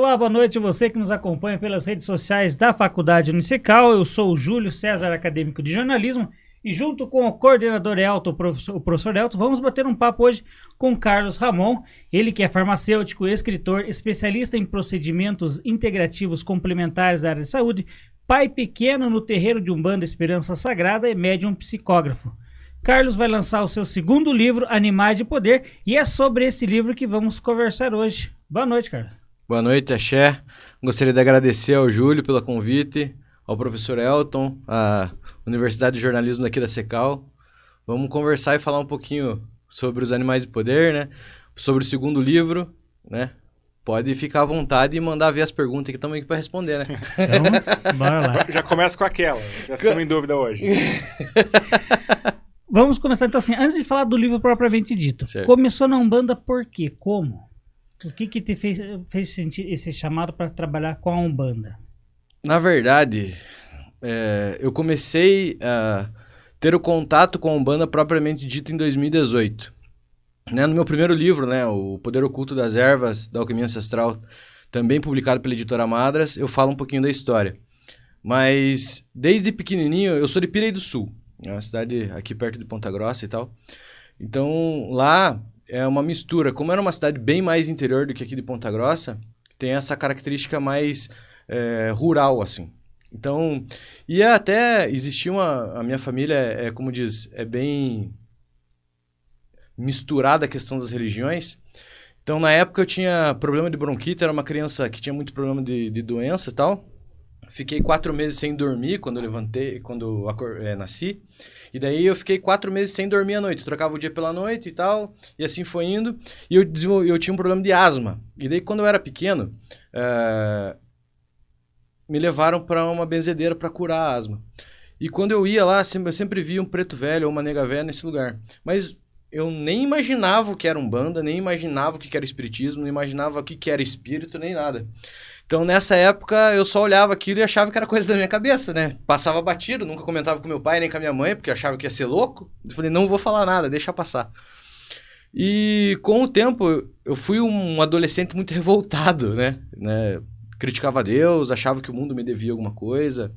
Olá, boa noite você que nos acompanha pelas redes sociais da Faculdade Unicecal. Eu sou o Júlio César, acadêmico de jornalismo, e junto com o coordenador Elton, o professor Elton, vamos bater um papo hoje com Carlos Ramon, ele que é farmacêutico, escritor, especialista em procedimentos integrativos complementares da área de saúde, pai pequeno no terreiro de Umbanda Esperança Sagrada e médium psicógrafo. Carlos vai lançar o seu segundo livro, Animais de Poder, e é sobre esse livro que vamos conversar hoje. Boa noite, Carlos. Boa noite, Axé. Gostaria de agradecer ao Júlio pelo convite, ao professor Elton, à Universidade de Jornalismo daqui da Secal. Vamos conversar e falar um pouquinho sobre os Animais de Poder, né? Sobre o segundo livro, né? Pode ficar à vontade e mandar ver as perguntas que estamos aqui para responder, né? Então, bora lá. Já começa com aquela, já ficamos em dúvida hoje. Vamos começar então assim, antes de falar do livro propriamente dito. Certo. Começou na Umbanda por quê? Como? O que te fez sentir esse chamado para trabalhar com a Umbanda? Na verdade, eu comecei a ter o contato com a Umbanda propriamente dito em 2018. Né? No meu primeiro livro, né, O Poder Oculto das Ervas, da Alquimia Ancestral, também publicado pela editora Madras, eu falo um pouquinho da história. Mas, desde pequenininho, eu sou de Piraí do Sul, é uma cidade aqui perto de Ponta Grossa e tal. Então, lá é uma mistura. Como era uma cidade bem mais interior do que aqui de Ponta Grossa, tem essa característica mais rural, assim. Então, e até existia a minha família, como diz, é bem misturada a questão das religiões. Então, na época eu tinha problema de bronquite, era uma criança que tinha muito problema de doença e tal. Fiquei 4 meses sem dormir quando eu nasci. E daí eu fiquei 4 meses sem dormir à noite. Trocava o dia pela noite e tal. E assim foi indo. E eu tinha um problema de asma. E daí quando eu era pequeno, me levaram para uma benzedeira para curar a asma. E quando eu ia lá, eu sempre via um preto velho ou uma nega velha nesse lugar. Mas eu nem imaginava o que era Umbanda, nem imaginava o que era espiritismo, nem imaginava o que era espírito, nem nada. Então, nessa época, eu só olhava aquilo e achava que era coisa da minha cabeça, né? Passava batido, nunca comentava com meu pai nem com a minha mãe, porque eu achava que ia ser louco. Eu falei, não vou falar nada, deixa passar. E com o tempo, eu fui um adolescente muito revoltado, né? Criticava Deus, achava que o mundo me devia alguma coisa.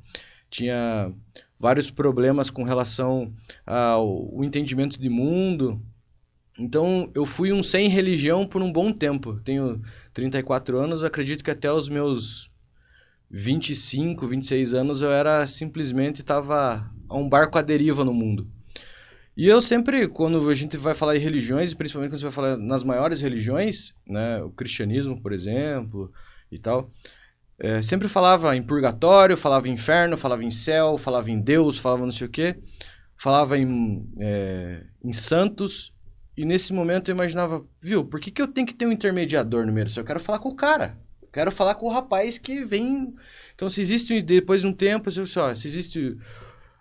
Tinha vários problemas com relação ao entendimento de mundo. Então, eu fui um sem religião por um bom tempo. Tenho 34 anos, eu acredito que até os meus 25, 26 anos eu era estava a um barco à deriva no mundo. E eu sempre, quando a gente vai falar em religiões, e principalmente quando você vai falar nas maiores religiões, né, o cristianismo, por exemplo, e tal, sempre falava em purgatório, falava em inferno, falava em céu, falava em Deus, falava não sei o quê, falava em santos. E nesse momento eu imaginava, viu, por que eu tenho que ter um intermediador no meio disso? Eu quero falar com o cara, eu quero falar com o rapaz que vem. Então, se existe, depois de um tempo, se existe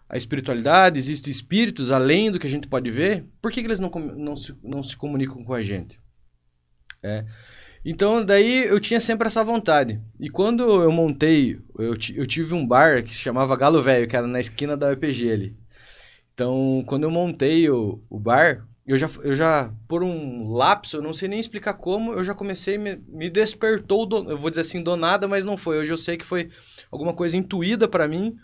a espiritualidade, existem espíritos além do que a gente pode ver, por que eles não se comunicam com a gente? Então, daí eu tinha sempre essa vontade. E quando eu montei, eu tive um bar que se chamava Galo Velho, que era na esquina da UEPG ali. Então, quando eu montei o bar, eu já, por um lapso, eu não sei nem explicar como, eu já comecei, me despertou, eu vou dizer assim, do nada, mas não foi. Hoje eu sei que foi alguma coisa intuída para mim,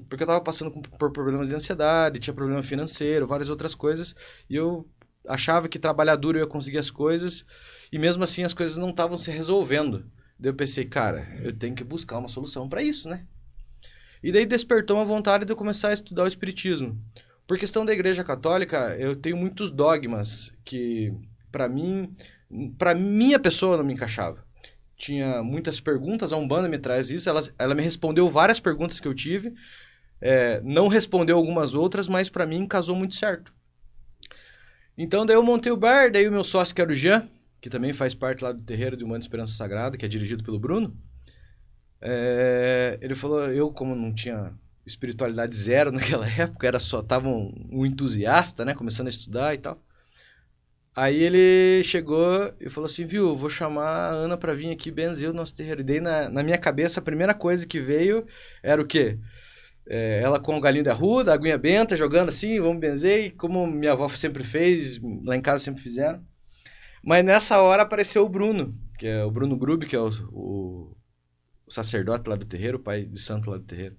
porque eu tava passando por problemas de ansiedade, tinha problema financeiro, várias outras coisas, e eu achava que trabalhar duro eu ia conseguir as coisas, e mesmo assim as coisas não estavam se resolvendo. Daí eu pensei, cara, eu tenho que buscar uma solução para isso, né? E daí despertou uma vontade de eu começar a estudar o espiritismo. Por questão da Igreja Católica, eu tenho muitos dogmas que, para minha pessoa, não me encaixava. Tinha muitas perguntas, a Umbanda me traz isso, ela me respondeu várias perguntas que eu tive, não respondeu algumas outras, mas para mim casou muito certo. Então, daí eu montei o bar, daí o meu sócio, que era o Jean, que também faz parte lá do terreiro de Umbanda Esperança Sagrada, que é dirigido pelo Bruno, ele falou, eu como não tinha espiritualidade zero naquela época, tava um entusiasta, né, começando a estudar e tal. Aí ele chegou e falou assim, viu, eu vou chamar a Ana pra vir aqui benzer o nosso terreiro. E daí na minha cabeça a primeira coisa que veio era o quê? Ela com o galinho da arruda, a aguinha benta, jogando assim, vamos benzer, e como minha avó sempre fez, lá em casa sempre fizeram. Mas nessa hora apareceu o Bruno, que é o Bruno Grube, que é o sacerdote lá do terreiro, o pai de santo lá do terreiro,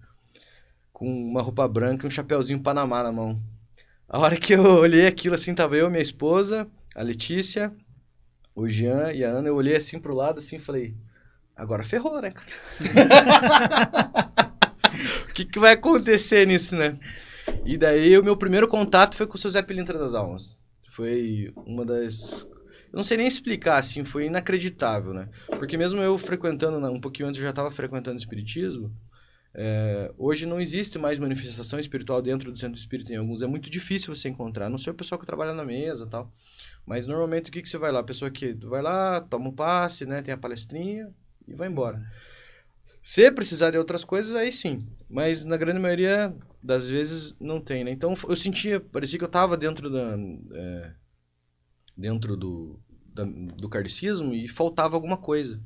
com uma roupa branca e um chapeuzinho Panamá na mão. A hora que eu olhei aquilo assim, tava eu, minha esposa, a Letícia, o Jean e a Ana, eu olhei assim pro lado assim e falei, agora ferrou, né, cara? O que vai acontecer nisso, né? E daí o meu primeiro contato foi com o seu Zé Pilintra das Almas. Foi uma das... Eu não sei nem explicar, assim, foi inacreditável, né? Porque mesmo eu frequentando, um pouquinho antes eu já estava frequentando o espiritismo, hoje não existe mais manifestação espiritual dentro do centro espírita em alguns. É muito difícil você encontrar, não sei o pessoal que trabalha na mesa e tal. Mas normalmente o que você vai lá? A pessoa que vai lá, toma um passe, né? Tem a palestrinha e vai embora. Se precisar de outras coisas, aí sim. Mas na grande maioria das vezes não tem, né? Então eu sentia, parecia que eu estava dentro do kardecismo e faltava alguma coisa.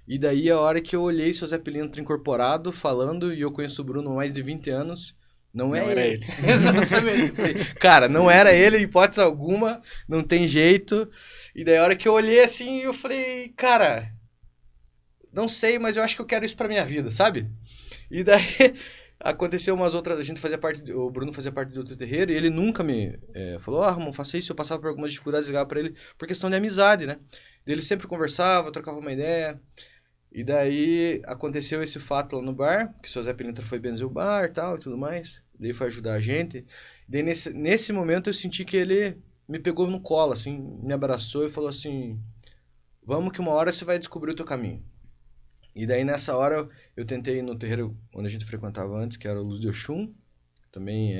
E daí a hora que eu olhei seu Zé Pilintra incorporado, falando, e eu conheço o Bruno há mais de 20 anos, não era ele. Exatamente. Falei, cara, não era ele, hipótese alguma, não tem jeito. E daí a hora que eu olhei assim, eu falei, cara, não sei, mas eu acho que eu quero isso pra minha vida, sabe? E daí aconteceu umas outras, o Bruno fazia parte do outro terreiro, e ele nunca me falou, Ramon, faça isso, eu passava por algumas dificuldades, ligava pra ele, por questão de amizade, né? Ele sempre conversava, trocava uma ideia. E daí aconteceu esse fato lá no bar, que o seu Zé Pilintra foi benzer o bar e tal e tudo mais. Daí foi ajudar a gente. Daí nesse momento eu senti que ele me pegou no colo, assim, me abraçou e falou assim, vamos que uma hora você vai descobrir o teu caminho. E daí nessa hora eu tentei ir no terreiro onde a gente frequentava antes, que era o Luz de Oxum, também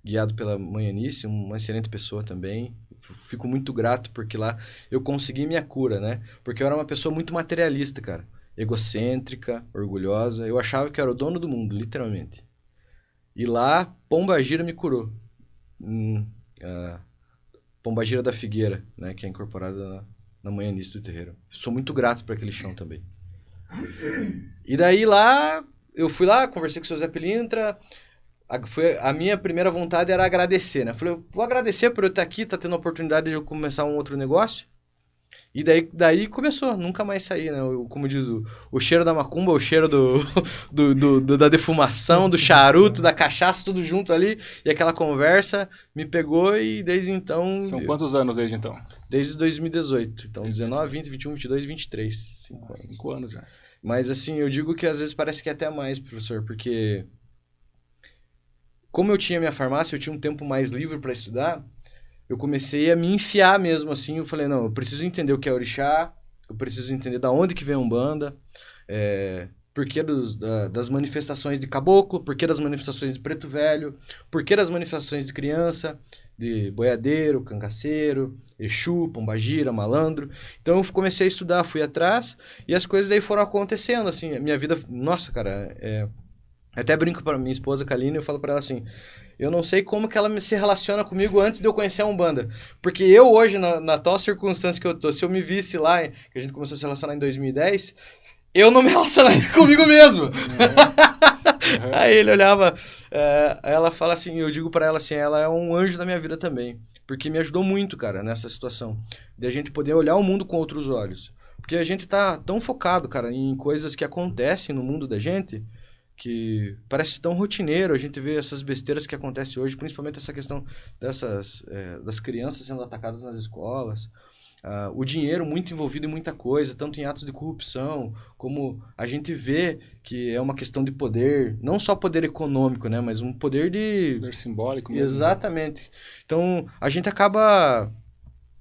guiado pela Mãe Anice, uma excelente pessoa também. Fico muito grato porque lá eu consegui minha cura, né? Porque eu era uma pessoa muito materialista, cara. Egocêntrica, orgulhosa. Eu achava que eu era o dono do mundo, literalmente. E lá, Pombagira me curou. A Pombagira da Figueira, né? Que é incorporada na Mãe Anice do terreiro. Sou muito grato por aquele chão também. E daí lá, eu fui lá, conversei com o seu Zé Pilintra. A minha primeira vontade era agradecer, né? Falei, eu vou agradecer por eu estar aqui, tá tendo a oportunidade de eu começar um outro negócio. E daí começou, nunca mais saí, né? Como diz o cheiro da macumba, o cheiro da defumação, do charuto, da cachaça, tudo junto ali. E aquela conversa me pegou e desde então... São quantos anos desde então? Desde 2018. Então, 19, 20, 21, 22, 23. 5 anos já. Mas assim, eu digo que às vezes parece que é até mais, professor, porque... Como eu tinha minha farmácia, eu tinha um tempo mais livre para estudar, eu comecei a me enfiar mesmo assim. Eu falei, não, eu preciso entender o que é orixá, eu preciso entender da onde que vem a Umbanda, por que das manifestações de caboclo, por que das manifestações de preto velho, por que das manifestações de criança, de boiadeiro, cangaceiro, Exu, Pombagira, malandro. Então eu comecei a estudar, fui atrás, e as coisas daí foram acontecendo, assim, a minha vida, nossa, cara, até brinco para minha esposa, Kaline, eu falo para ela assim, eu não sei como que ela se relaciona comigo antes de eu conhecer a Umbanda. Porque eu hoje, na tal circunstância que eu tô, se eu me visse lá, que a gente começou a se relacionar em 2010, eu não me relacionaria comigo mesmo. Uhum. Aí ele olhava, ela fala assim, eu digo para ela assim, ela é um anjo da minha vida também. Porque me ajudou muito, cara, nessa situação. De a gente poder olhar o mundo com outros olhos. Porque a gente tá tão focado, cara, em coisas que acontecem no mundo da gente... que parece tão rotineiro, a gente vê essas besteiras que acontecem hoje, principalmente essa questão das crianças sendo atacadas nas escolas, o dinheiro muito envolvido em muita coisa, tanto em atos de corrupção, como a gente vê que é uma questão de poder, não só poder econômico, né, mas um poder de... Poder simbólico mesmo. Exatamente. Então, a gente acaba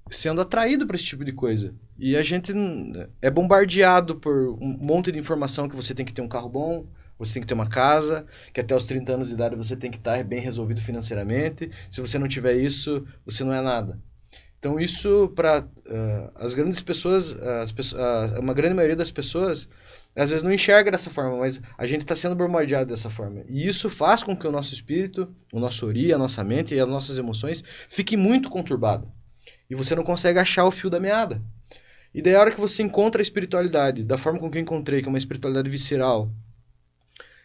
sendo atraído para esse tipo de coisa. E a gente é bombardeado por um monte de informação que você tem que ter um carro bom, você tem que ter uma casa, que até os 30 anos de idade você tem que estar bem resolvido financeiramente. Se você não tiver isso, você não é nada. Então isso, para as grandes pessoas, uma grande maioria das pessoas, às vezes não enxerga dessa forma, mas a gente está sendo bombardeado dessa forma. E isso faz com que o nosso espírito, o nosso ori, a nossa mente e as nossas emoções fiquem muito conturbadas. E você não consegue achar o fio da meada. E daí a hora que você encontra a espiritualidade, da forma com que eu encontrei, que é uma espiritualidade visceral,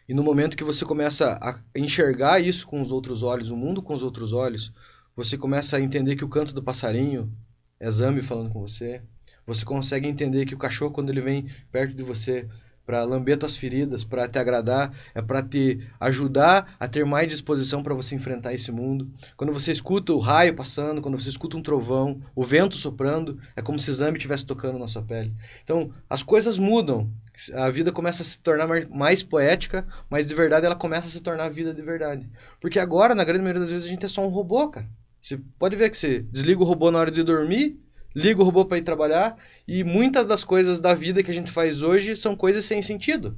e no momento que você começa a enxergar isso com os outros olhos, o mundo com os outros olhos, você começa a entender que o canto do passarinho é Zambi falando com você, Você consegue entender que o cachorro, quando ele vem perto de você para lamber tuas feridas, para te agradar, é para te ajudar a ter mais disposição para você enfrentar esse mundo. Quando você escuta o raio passando, quando você escuta um trovão, o vento soprando, é como se exame estivesse tocando na sua pele. Então, as coisas mudam. A vida começa a se tornar mais poética, mas de verdade ela começa a se tornar vida de verdade. Porque agora, na grande maioria das vezes, a gente é só um robô, cara. Você pode ver que você desliga o robô na hora de dormir, liga o robô para ir trabalhar, e muitas das coisas da vida que a gente faz hoje são coisas sem sentido.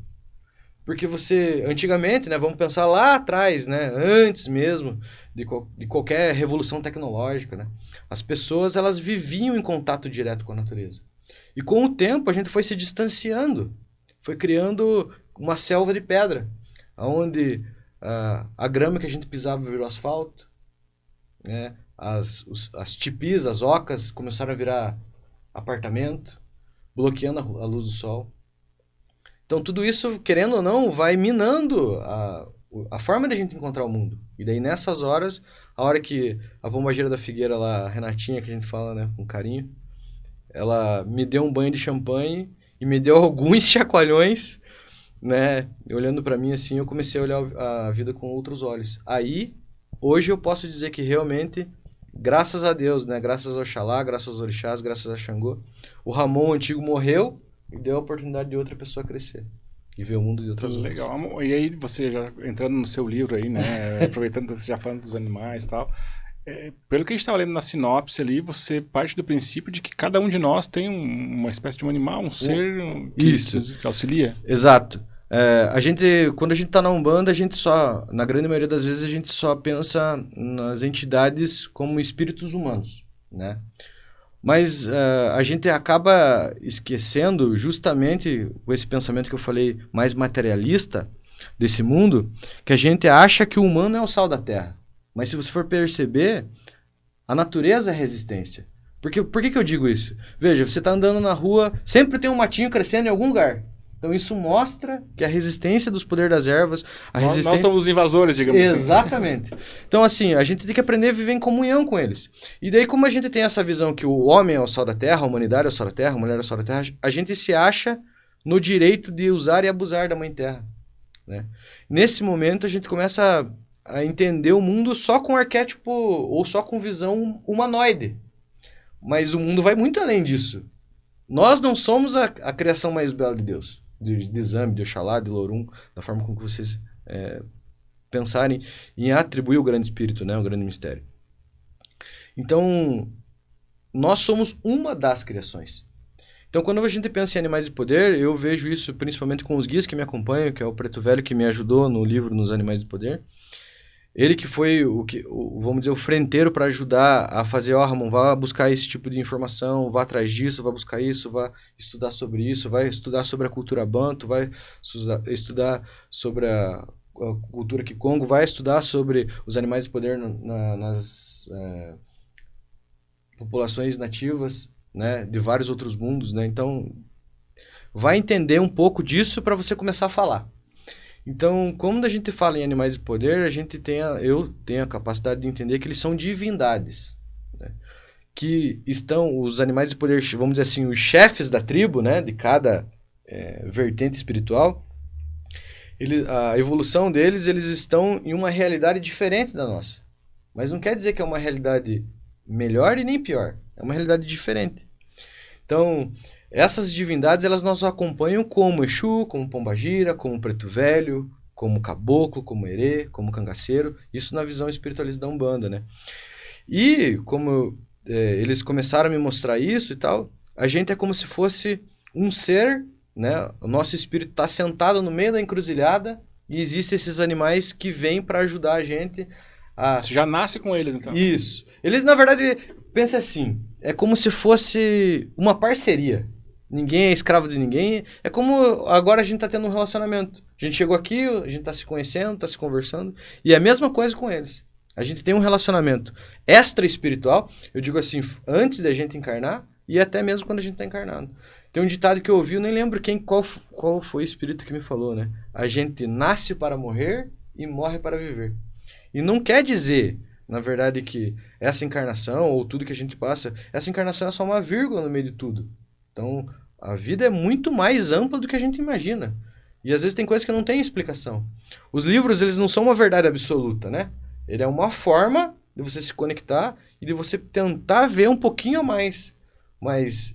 Porque você, antigamente, né, vamos pensar lá atrás, né, antes mesmo de qualquer revolução tecnológica, né, as pessoas elas viviam em contato direto com a natureza. E com o tempo a gente foi se distanciando, foi criando uma selva de pedra, onde a grama que a gente pisava virou asfalto, né, as tipis, as ocas começaram a virar apartamento, bloqueando a luz do sol. Então tudo isso, querendo ou não, vai minando a forma de a gente encontrar o mundo. E daí nessas horas, a hora que a pombagira da figueira lá, a Renatinha, que a gente fala, né, com carinho, ela me deu um banho de champanhe e me deu alguns chacoalhões, né, olhando pra mim assim, eu comecei a olhar a vida com outros olhos. Aí, hoje eu posso dizer que realmente, graças a Deus, né, graças ao Oxalá, graças aos orixás, graças a Xangô, o Ramon antigo morreu e deu a oportunidade de outra pessoa crescer e ver o mundo de outras formas. Legal. E aí, você já entrando no seu livro aí, né, aproveitando que você já falando dos animais e tal, pelo que a gente estava lendo na sinopse ali, você parte do princípio de que cada um de nós tem uma espécie de um animal, um ser que auxilia. Exato. Quando a gente tá na Umbanda, a gente só, na grande maioria das vezes, a gente só pensa nas entidades como espíritos humanos, né? Mas a gente acaba esquecendo, justamente com esse pensamento que eu falei mais materialista desse mundo, que a gente acha que o humano é o sal da terra. Mas se você for perceber, a natureza é resistência. Por que eu digo isso? Veja, você está andando na rua, sempre tem um matinho crescendo em algum lugar. Então isso mostra que a resistência dos poderes das ervas... Nós somos os invasores, digamos assim. Exatamente. Então assim, a gente tem que aprender a viver em comunhão com eles. E daí como a gente tem essa visão que o homem é o sal da terra, a humanidade é o sal da terra, a mulher é o sal da terra, a gente se acha no direito de usar e abusar da mãe terra, né? Nesse momento a gente começa a entender o mundo só com arquétipo ou só com visão humanoide. Mas o mundo vai muito além disso. Nós não somos a criação mais bela de Deus. De Zambi, de Oxalá, de Lorum, da forma como vocês pensarem em atribuir o grande espírito, né, o grande mistério. Então, nós somos uma das criações. Então, quando a gente pensa em animais de poder, eu vejo isso principalmente com os guias que me acompanham, que é o Preto Velho que me ajudou no livro Nos Animais de Poder. Ele que foi vamos dizer, o frenteiro para ajudar a fazer, Ramon, vá buscar esse tipo de informação, vá atrás disso, vá buscar isso, vá estudar sobre isso, vai estudar sobre a cultura banto, vai estudar sobre a cultura Kikongo, vai estudar sobre os animais de poder nas populações nativas, né, de vários outros mundos, né? Então, vai entender um pouco disso para você começar a falar. Então, quando a gente fala em animais de poder, eu tenho a capacidade de entender que eles são divindades, né? Que estão, os animais de poder, vamos dizer assim, os chefes da tribo, né, de cada vertente espiritual, a evolução deles, eles estão em uma realidade diferente da nossa. Mas não quer dizer que é uma realidade melhor e nem pior, é uma realidade diferente. Então, essas divindades, elas nos acompanham como Exu, como Pombagira, como Preto Velho, como Caboclo, como Herê, como Cangaceiro. Isso na visão espiritualista da Umbanda, né? E como eles começaram a me mostrar isso e tal, a gente é como se fosse um ser, né? O nosso espírito está sentado no meio da encruzilhada e existem esses animais que vêm para ajudar a gente a... Você já nasce com eles, então. Isso. Eles, na verdade, pensa assim, é como se fosse uma parceria. Ninguém é escravo de ninguém. É como agora a gente está tendo um relacionamento. A gente chegou aqui, a gente está se conhecendo, está se conversando. E é a mesma coisa com eles. A gente tem um relacionamento extra espiritual, eu digo assim, antes da gente encarnar e até mesmo quando a gente está encarnado. Tem um ditado que eu ouvi, eu nem lembro qual foi o espírito que me falou, né? A gente nasce para morrer e morre para viver. E não quer dizer, na verdade, que essa encarnação ou tudo que a gente passa, essa encarnação é só uma vírgula no meio de tudo. Então, a vida é muito mais ampla do que a gente imagina. E às vezes tem coisas que não tem explicação. Os livros, eles não são uma verdade absoluta, né? Ele é uma forma de você se conectar e de você tentar ver um pouquinho a mais. Mas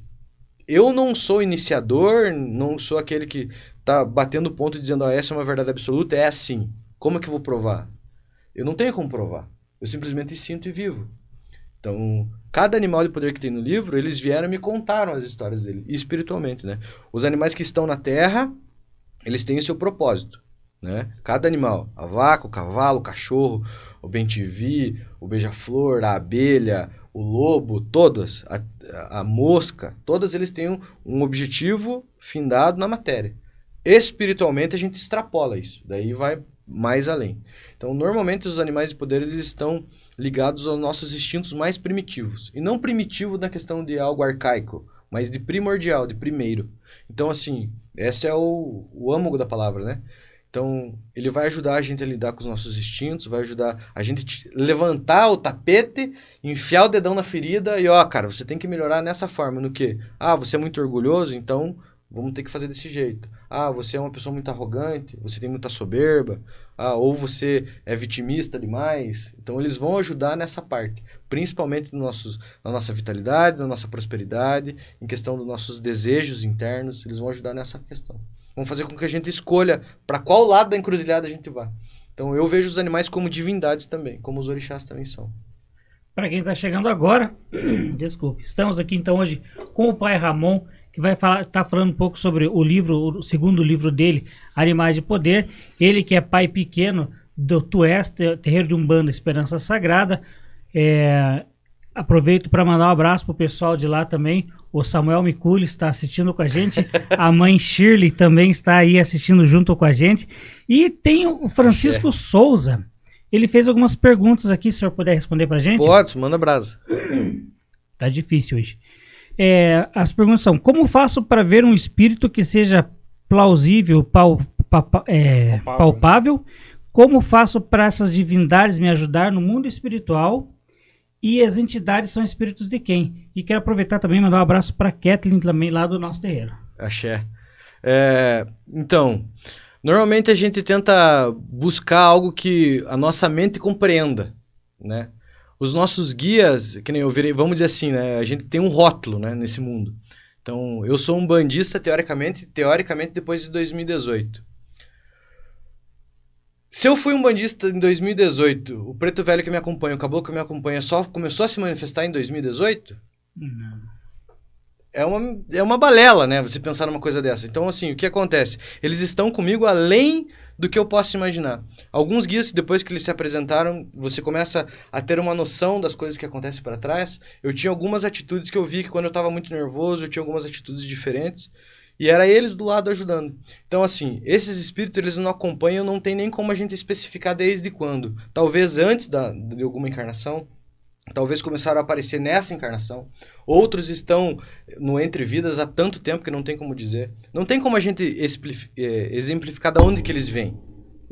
eu não sou iniciador, não sou aquele que tá batendo ponto e dizendo, essa é uma verdade absoluta, é assim. Como é que eu vou provar? Eu não tenho como provar. Eu simplesmente sinto e vivo. Então, cada animal de poder que tem no livro, eles vieram e me contaram as histórias dele, espiritualmente, né? Os animais que estão na Terra, eles têm o seu propósito, né? Cada animal, a vaca, o cavalo, o cachorro, o bem-te-vi, o beija-flor, a abelha, o lobo, todas, a mosca, todas eles têm um objetivo findado na matéria. Espiritualmente, a gente extrapola isso, daí vai mais além. Então, normalmente, os animais de poder, eles estão ligados aos nossos instintos mais primitivos. E não primitivo na questão de algo arcaico, mas de primordial, de primeiro. Então, assim, esse é o âmago da palavra, né? Então, ele vai ajudar a gente a lidar com os nossos instintos, vai ajudar a gente a levantar o tapete, enfiar o dedão na ferida e, cara, você tem que melhorar nessa forma. No quê? Você é muito orgulhoso, então vamos ter que fazer desse jeito. Você é uma pessoa muito arrogante, você tem muita soberba, ou você é vitimista demais. Então, eles vão ajudar nessa parte, principalmente na nossa vitalidade, na nossa prosperidade, em questão dos nossos desejos internos, eles vão ajudar nessa questão. Vão fazer com que a gente escolha para qual lado da encruzilhada a gente vai. Então, eu vejo os animais como divindades também, como os orixás também são. Para quem está chegando agora, desculpe, estamos aqui então hoje com o pai Ramon, que vai tá falando um pouco sobre o segundo livro dele, Animais de Poder. Ele que é pai pequeno do Tués, Terreiro de Umbanda Esperança Sagrada. Aproveito para mandar um abraço pro pessoal de lá também. O Samuel Miculi está assistindo com a gente. A mãe Shirley também está aí assistindo junto com a gente. E tem o Francisco Souza. Ele fez algumas perguntas aqui, se o senhor puder responder pra gente. Pode, manda brasa. Tá difícil hoje. As perguntas são: como faço para ver um espírito que seja plausível, palpável? Como faço para essas divindades me ajudar no mundo espiritual? E as entidades são espíritos de quem? E quero aproveitar também e mandar um abraço para Kathleen também lá do nosso terreiro. Axé. Então, normalmente a gente tenta buscar algo que a nossa mente compreenda, né? Os nossos guias, que nem eu virei, vamos dizer assim, né? A gente tem um rótulo, né, nesse mundo. Então, eu sou um bandista, teoricamente depois de 2018. Se eu fui um bandista em 2018, o preto velho que me acompanha, o caboclo que me acompanha, só começou a se manifestar em 2018? Não. É uma balela, né? Você pensar numa coisa dessa. Então, assim, o que acontece? Eles estão comigo além do que eu posso imaginar. Alguns guias, depois que eles se apresentaram, você começa a ter uma noção das coisas que acontecem para trás. Eu tinha algumas atitudes que eu vi que quando eu estava muito nervoso, eu tinha algumas atitudes diferentes. E era eles do lado ajudando. Então, assim, esses espíritos, eles não acompanham, não tem nem como a gente especificar desde quando. Talvez antes de alguma encarnação, talvez começaram a aparecer nessa encarnação. Outros estão no Entre Vidas há tanto tempo que não tem como dizer. Não tem como a gente exemplificar de onde que eles vêm.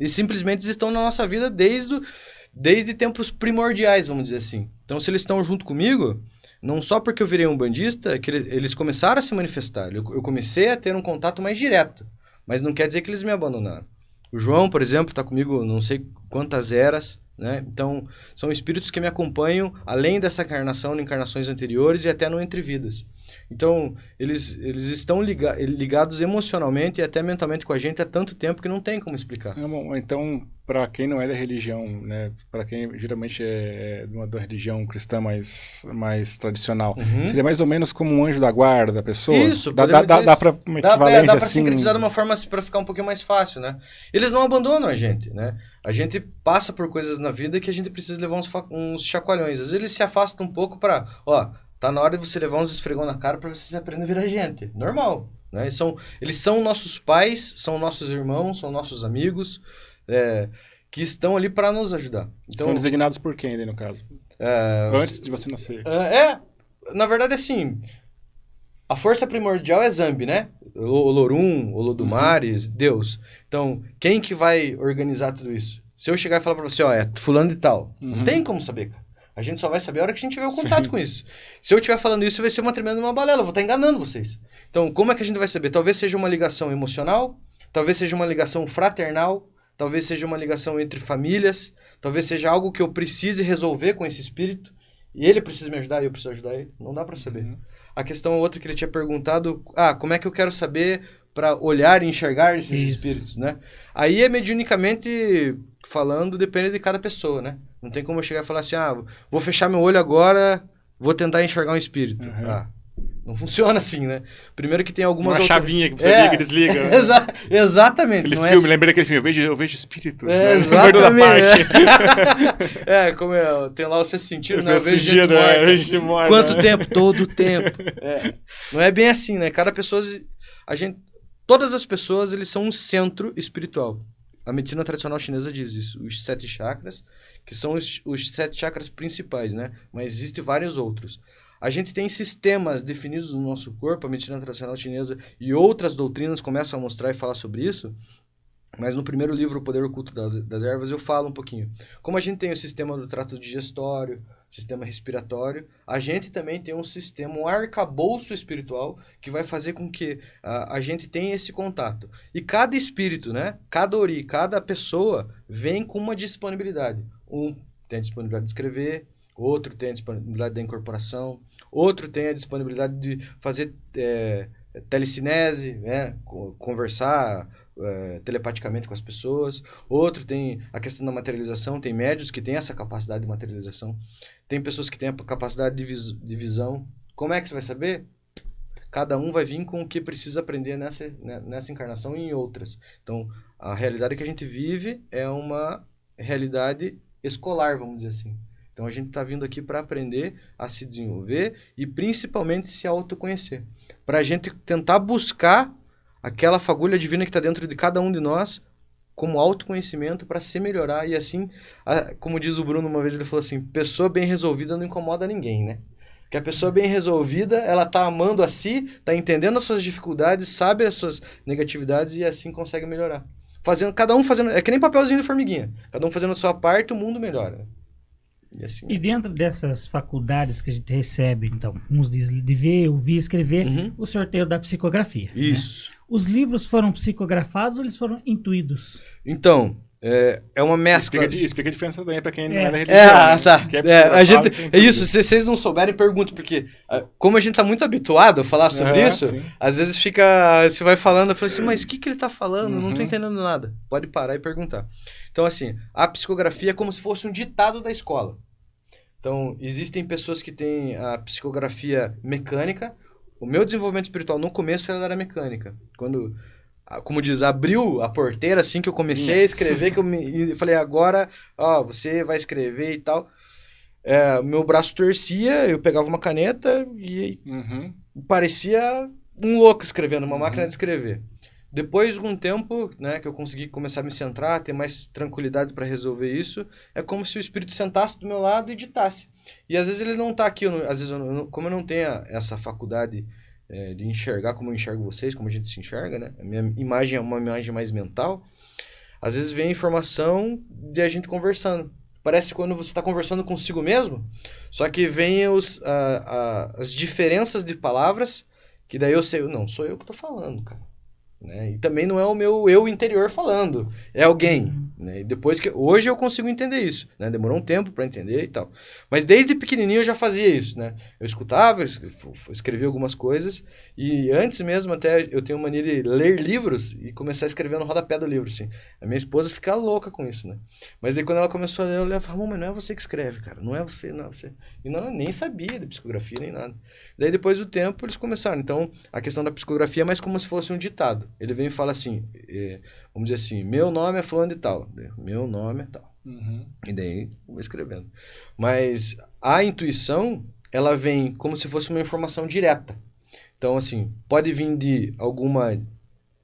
Eles simplesmente estão na nossa vida desde tempos primordiais, vamos dizer assim. Então, se eles estão junto comigo, não só porque eu virei um bandista, que eles começaram a se manifestar. Eu comecei a ter um contato mais direto, mas não quer dizer que eles me abandonaram. O João, por exemplo, está comigo não sei quantas eras, né? Então, são espíritos que me acompanham além dessa encarnação, em encarnações anteriores e até no Entre Vidas. Então, eles estão ligados emocionalmente e até mentalmente com a gente há tanto tempo que não tem como explicar. Então, para quem não é da religião, né, para quem geralmente é de uma religião cristã mais tradicional, seria mais ou menos como um anjo da guarda da pessoa? Isso, dá para uma equivalência dá para assim? sincretizar de uma forma para ficar um pouquinho mais fácil, né? Eles não abandonam a gente, né? A gente passa por coisas na vida que a gente precisa levar uns chacoalhões. Às vezes eles se afastam um pouco para, tá na hora de você levar uns esfregão na cara para você aprender a virar gente. Normal, né? Eles são nossos pais, são nossos irmãos, são nossos amigos, que estão ali para nos ajudar. Então, são designados por quem, no caso? Antes de você nascer. Na verdade, assim, a força primordial é Zambi, né? Olorum, Olodumares, Deus. Então, quem que vai organizar tudo isso? Se eu chegar e falar para você, é fulano de tal, não tem como saber, cara. A gente só vai saber a hora que a gente tiver o contato com isso. Se eu estiver falando isso, vai ser uma tremenda uma balela, eu vou estar enganando vocês. Então, como é que a gente vai saber? Talvez seja uma ligação emocional, talvez seja uma ligação fraternal, talvez seja uma ligação entre famílias, talvez seja algo que eu precise resolver com esse espírito, e ele precisa me ajudar e eu preciso ajudar ele. Não dá para saber. A questão outra que ele tinha perguntado, como é que eu quero saber para olhar e enxergar esses espíritos, né? Aí mediunicamente falando, depende de cada pessoa, né? Não tem como eu chegar e falar assim, vou fechar meu olho agora, vou tentar enxergar um espírito. Não funciona assim, né? Primeiro que tem algumas... Uma chavinha que você liga e desliga. Exatamente. Aquele filme, lembra daquele filme? Eu vejo espíritos, né? Exatamente. Como tem lá o sexto sentido, né? Eu vejo gente morta. Quanto tempo? Todo o tempo. Não é bem assim, né? Cada pessoa... Todas as pessoas, eles são um centro espiritual. A medicina tradicional chinesa diz isso. Os 7 chakras, que são os 7 chakras principais, né? Mas existem vários outros. A gente tem sistemas definidos no nosso corpo, a medicina tradicional chinesa e outras doutrinas começam a mostrar e falar sobre isso, mas no primeiro livro, O Poder Oculto das Ervas, eu falo um pouquinho. Como a gente tem o sistema do trato digestório, sistema respiratório, a gente também tem um sistema, um arcabouço espiritual que vai fazer com que a gente tenha esse contato. E cada espírito, né, cada ori, cada pessoa vem com uma disponibilidade. Um tem a disponibilidade de escrever, outro tem a disponibilidade da incorporação, outro tem a disponibilidade de fazer telecinese, né, conversar telepaticamente com as pessoas. Outro tem a questão da materialização, tem médios que têm essa capacidade de materialização. Tem pessoas que têm a capacidade de visão. Como é que você vai saber? Cada um vai vir com o que precisa aprender nessa encarnação e em outras. Então, a realidade que a gente vive é uma realidade escolar, vamos dizer assim. Então, a gente está vindo aqui para aprender a se desenvolver e, principalmente, se autoconhecer. Para a gente tentar buscar aquela fagulha divina que está dentro de cada um de nós como autoconhecimento para se melhorar. E assim, como diz o Bruno uma vez, ele falou assim, pessoa bem resolvida não incomoda ninguém, né? Porque a pessoa bem resolvida, ela está amando a si, está entendendo as suas dificuldades, sabe as suas negatividades e assim consegue melhorar. Cada um fazendo... É que nem papelzinho de formiguinha. Cada um fazendo a sua parte, o mundo melhora. E, assim, e dentro dessas faculdades que a gente recebe, então, uns de ver, ouvir, escrever, o sorteio da psicografia. Isso. Né? Os livros foram psicografados ou eles foram intuídos? Então, é uma mescla. Explica a diferença também para quem não é da religião. Tá. Isso, se vocês não souberem, perguntem, porque como a gente tá muito habituado a falar sobre isso, sim. Às vezes você vai falando, eu falo assim, mas o que ele tá falando? Não tô entendendo nada. Pode parar e perguntar. Então, assim, a psicografia é como se fosse um ditado da escola. Então, existem pessoas que têm a psicografia mecânica. O meu desenvolvimento espiritual no começo era mecânica. Quando, como diz, abriu a porteira assim que eu comecei a escrever, eu falei, agora, você vai escrever e tal. Meu braço torcia, eu pegava uma caneta e parecia um louco escrevendo, uma máquina de escrever. Depois de um tempo, né, que eu consegui começar a me centrar, ter mais tranquilidade para resolver isso, é como se o espírito sentasse do meu lado e ditasse. E às vezes ele não está aqui, às vezes como eu não tenho essa faculdade de enxergar como eu enxergo vocês, como a gente se enxerga, né? A minha imagem é uma imagem mais mental. Às vezes vem a informação de a gente conversando. Parece quando você está conversando consigo mesmo, só que vem as diferenças de palavras, que daí eu sei, não, sou eu que estou falando, cara. Né? E também não é o meu eu interior falando, é alguém. Né? E depois hoje eu consigo entender isso. Né? Demorou um tempo para entender e tal. Mas desde pequenininho eu já fazia isso. Né? Eu escutava, escrevia algumas coisas. E antes mesmo até eu tenho mania de ler livros e começar a escrever no rodapé do livro. Assim. A minha esposa fica louca com isso. Né? Mas daí quando ela começou a ler, eu falava, mas não é você que escreve, cara. Não é você, não é você. E não, nem sabia de psicografia nem nada. Daí depois do tempo eles começaram. Então a questão da psicografia é mais como se fosse um ditado. Ele vem e fala assim, vamos dizer assim, meu nome é fulano de tal, meu nome é tal. E daí vou escrevendo. Mas a intuição, ela vem como se fosse uma informação direta. Então, assim, pode vir de alguma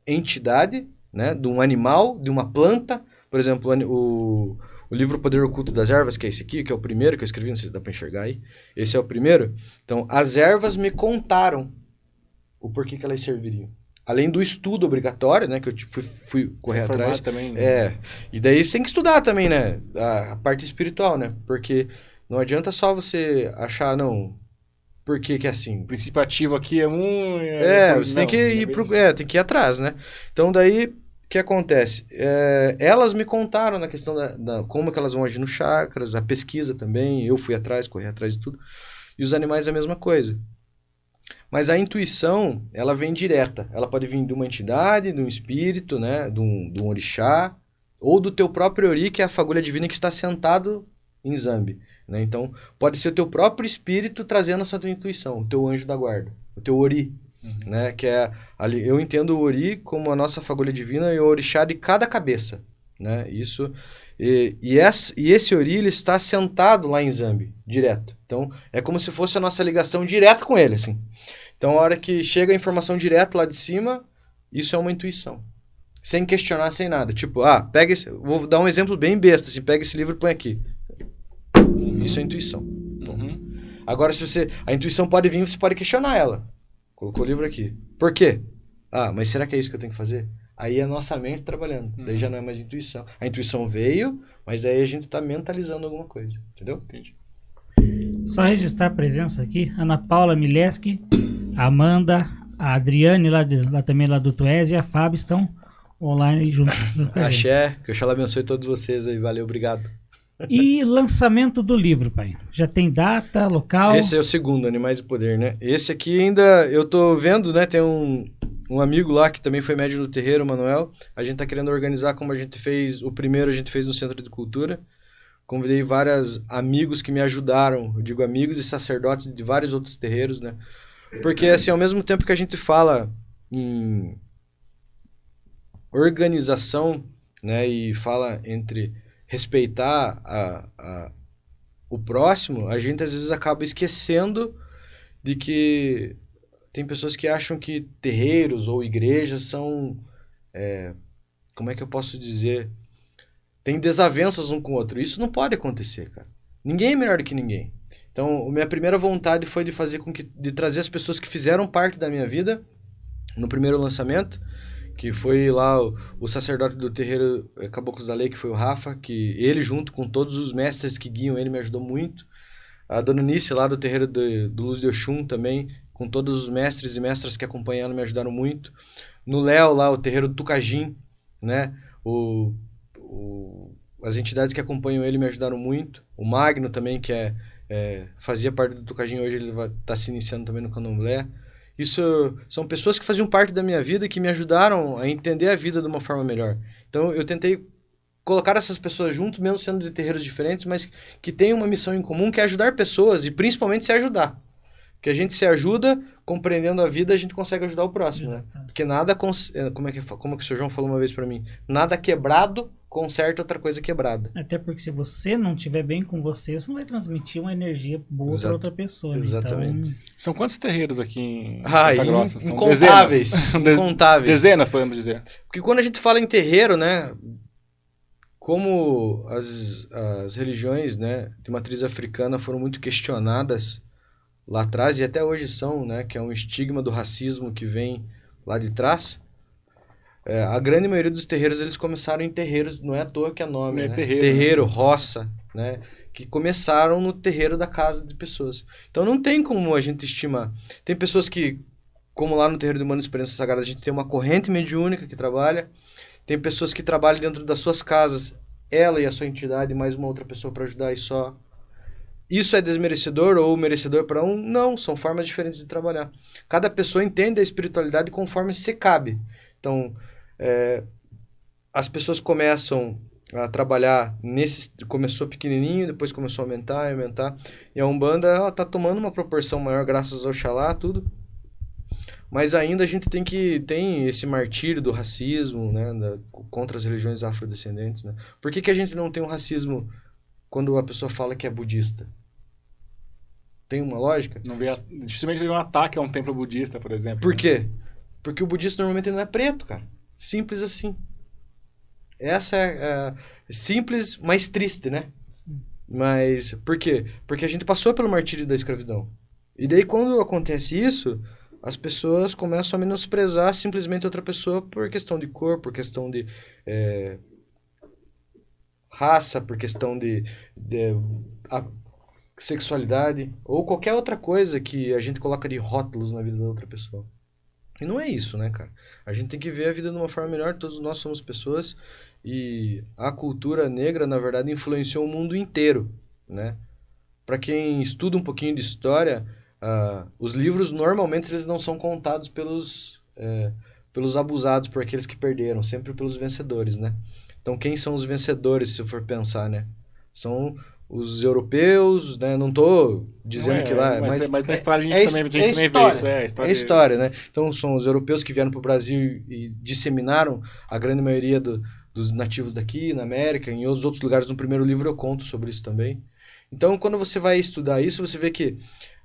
entidade, né, de um animal, de uma planta. Por exemplo, o livro Poder Oculto das Ervas, que é esse aqui, que é o primeiro que eu escrevi, não sei se dá para enxergar aí. Esse é o primeiro. Então, as ervas me contaram o porquê que elas serviriam. Além do estudo obrigatório, né, que eu fui correr atrás. Também, né? E daí você tem que estudar também, né, a parte espiritual, né, porque Não adianta só você achar, não, por que que é assim? O princípio ativo aqui é um... Você tem que tem que ir atrás, né? Então, daí, o que acontece? Elas me contaram na questão como que elas vão agir nos chakras, a pesquisa também, eu fui atrás, corri atrás de tudo. E os animais é a mesma coisa. Mas a intuição, ela vem direta. Ela pode vir de uma entidade, de um espírito, né? De um orixá, ou do teu próprio ori, que é a fagulha divina que está sentado em Zambi, né? Então, pode ser o teu próprio espírito trazendo essa tua intuição, o teu anjo da guarda, o teu ori, né? Que é ali, eu entendo o ori como a nossa fagulha divina e o orixá de cada cabeça, né? Isso e esse ori, ele está sentado lá em Zambi, direto. Então, é como se fosse a nossa ligação direta com ele, assim. Então, a hora que chega a informação direta lá de cima, isso é uma intuição. Sem questionar, sem nada. Tipo, pega esse... Vou dar um exemplo bem besta, assim. Pega esse livro e põe aqui. Isso é intuição. Agora, a intuição pode vir, você pode questionar ela. Colocou o livro aqui. Por quê? Mas será que é isso que eu tenho que fazer? Aí é a nossa mente trabalhando. Daí já não é mais intuição. A intuição veio, mas daí a gente está mentalizando alguma coisa. Entendeu? Entendi. Só registrar a presença aqui. Ana Paula Mileski, a Amanda, a Adriane, lá também lá do Tués, e a Fábio estão online juntos. Axé, que Oxalá abençoe todos vocês aí. Valeu, obrigado. E lançamento do livro, pai? Já tem data, local? Esse é o segundo, Animais e Poder, né? Esse aqui ainda, eu tô vendo, né? Tem um amigo lá que também foi médium do terreiro, o Manuel. A gente tá querendo organizar como a gente fez, o primeiro a gente fez no Centro de Cultura. Convidei vários amigos que me ajudaram, eu digo amigos e sacerdotes de vários outros terreiros, né? Porque, assim, ao mesmo tempo que a gente fala em organização, né? E fala entre respeitar o próximo, a gente às vezes acaba esquecendo de que tem pessoas que acham que terreiros ou igrejas são, como é que eu posso dizer, tem desavenças um com o outro. Isso não pode acontecer, cara. Ninguém é melhor do que ninguém. Então, minha primeira vontade foi de trazer as pessoas que fizeram parte da minha vida no primeiro lançamento, que foi lá o sacerdote do terreiro Caboclos da Lei, que foi o Rafa, que ele, junto com todos os mestres que guiam ele, me ajudou muito. A dona Nice, lá do terreiro do Luz de Oxum, também, com todos os mestres e mestras que acompanharam, me ajudaram muito. No Léo, lá, o terreiro do Tucajim, né? As entidades que acompanham ele me ajudaram muito. O Magno também, que fazia parte do Tucajim, hoje ele está se iniciando também no Candomblé. Isso são pessoas que faziam parte da minha vida e que me ajudaram a entender a vida de uma forma melhor. Então, eu tentei colocar essas pessoas junto, mesmo sendo de terreiros diferentes, mas que têm uma missão em comum, que é ajudar pessoas e principalmente se ajudar. Porque a gente se ajuda, compreendendo a vida, a gente consegue ajudar o próximo, né? Porque nada... como que o Sr. João falou uma vez para mim? Nada quebrado conserta outra coisa quebrada. Até porque se você não estiver bem com você não vai transmitir uma energia boa para outra pessoa. Né? Exatamente. Então... São quantos terreiros aqui em Ponta Grossa? São incontáveis. São incontáveis. Dezenas, podemos dizer. Porque quando a gente fala em terreiro, né? Como as religiões, né, de matriz africana foram muito questionadas lá atrás, e até hoje são, né, que é um estigma do racismo que vem lá de trás, a grande maioria dos terreiros, eles começaram em terreiros, não é à toa que é nome, né? Terreiro, roça, né? Que começaram no terreiro da casa de pessoas. Então não tem como a gente estimar. Tem pessoas que, como lá no terreiro de Humana Experiência Sagrada, a gente tem uma corrente mediúnica que trabalha, tem pessoas que trabalham dentro das suas casas, ela e a sua entidade, mais uma outra pessoa para ajudar e só. Isso é desmerecedor ou merecedor para um? Não, são formas diferentes de trabalhar. Cada pessoa entende a espiritualidade conforme se cabe. Então, as pessoas começam a trabalhar começou pequenininho, depois começou a aumentar, e a Umbanda, ela tá tomando uma proporção maior graças ao Oxalá, tudo. Mas ainda a gente tem esse martírio do racismo, né, contra as religiões afrodescendentes, né? Por que a gente não tem um racismo quando a pessoa fala que é budista? Tem uma lógica? Dificilmente vê um ataque a um templo budista, por exemplo. Por quê? Porque o budista normalmente não é preto, cara. Simples assim. Essa é simples, mas triste, né? Mas por quê? Porque a gente passou pelo martírio da escravidão. E daí quando acontece isso, as pessoas começam a menosprezar simplesmente outra pessoa por questão de cor, por questão de raça, por questão de sexualidade ou qualquer outra coisa que a gente coloca de rótulos na vida da outra pessoa. E não é isso, né, cara? A gente tem que ver a vida de uma forma melhor, todos nós somos pessoas e a cultura negra, na verdade, influenciou o mundo inteiro, né? Para quem estuda um pouquinho de história, os livros normalmente eles não são contados pelos abusados, por aqueles que perderam, sempre pelos vencedores, né? Então, quem são os vencedores, se eu for pensar, né? São os europeus, né? Não tô dizendo que lá... Mas na história a gente também vê isso. É história, né? Então, são os europeus que vieram para o Brasil e disseminaram a grande maioria dos nativos daqui, na América, em outros lugares. No primeiro livro eu conto sobre isso também. Então, quando você vai estudar isso, você vê que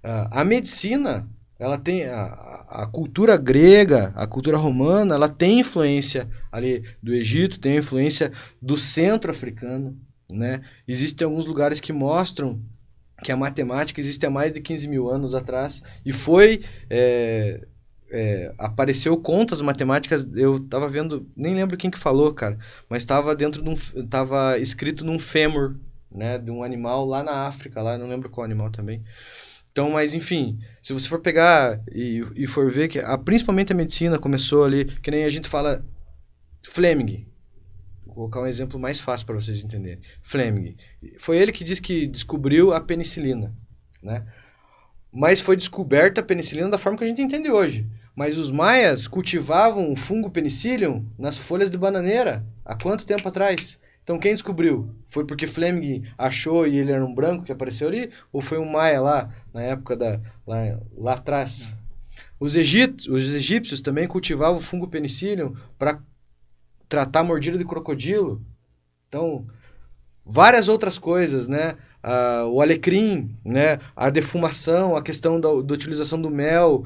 a medicina, ela tem a cultura grega, a cultura romana, ela tem influência ali do Egito, tem influência do centro africano, né? Existem alguns lugares que mostram que a matemática existe há mais de 15 mil anos atrás e apareceu contas matemáticas, eu tava vendo, nem lembro quem que falou, cara, mas estava tava escrito num fêmur, né, de um animal lá na África, lá, não lembro qual animal também. Então, mas enfim, se você for pegar e for ver que principalmente a medicina começou ali, que nem a gente fala Fleming. Vou colocar um exemplo mais fácil para vocês entenderem. Fleming. Foi ele que disse que descobriu a penicilina, né? Mas foi descoberta a penicilina da forma que a gente entende hoje. Mas os maias cultivavam o fungo penicillium nas folhas de bananeira. Há quanto tempo atrás? Então, quem descobriu? Foi porque Fleming achou e ele era um branco que apareceu ali? Ou foi um maia lá, na época lá atrás? Os egípcios também cultivavam o fungo penicillium para tratar a mordida de crocodilo. Então, várias outras coisas, né? O alecrim, né? A defumação, a questão da utilização do mel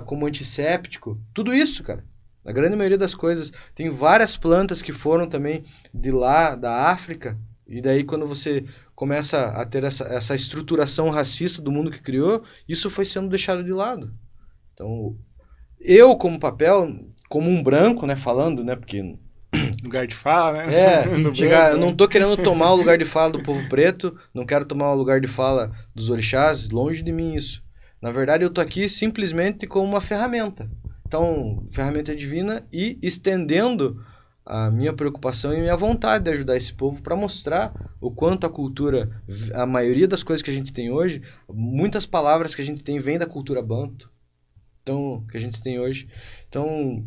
como antisséptico. Tudo isso, cara. A grande maioria das coisas. Tem várias plantas que foram também de lá, da África. E daí, quando você começa a ter essa estruturação racista do mundo que criou, isso foi sendo deixado de lado. Então, eu, como papel, como um branco, né, falando, né, porque... Lugar de fala, né? Eu não tô querendo tomar o lugar de fala do povo preto, não quero tomar o lugar de fala dos orixás, longe de mim isso. Na verdade, eu tô aqui simplesmente como uma ferramenta. Então, ferramenta divina e estendendo a minha preocupação e minha vontade de ajudar esse povo para mostrar o quanto a cultura, a maioria das coisas que a gente tem hoje, muitas palavras que a gente tem vêm da cultura banto, então, que a gente tem hoje. Então,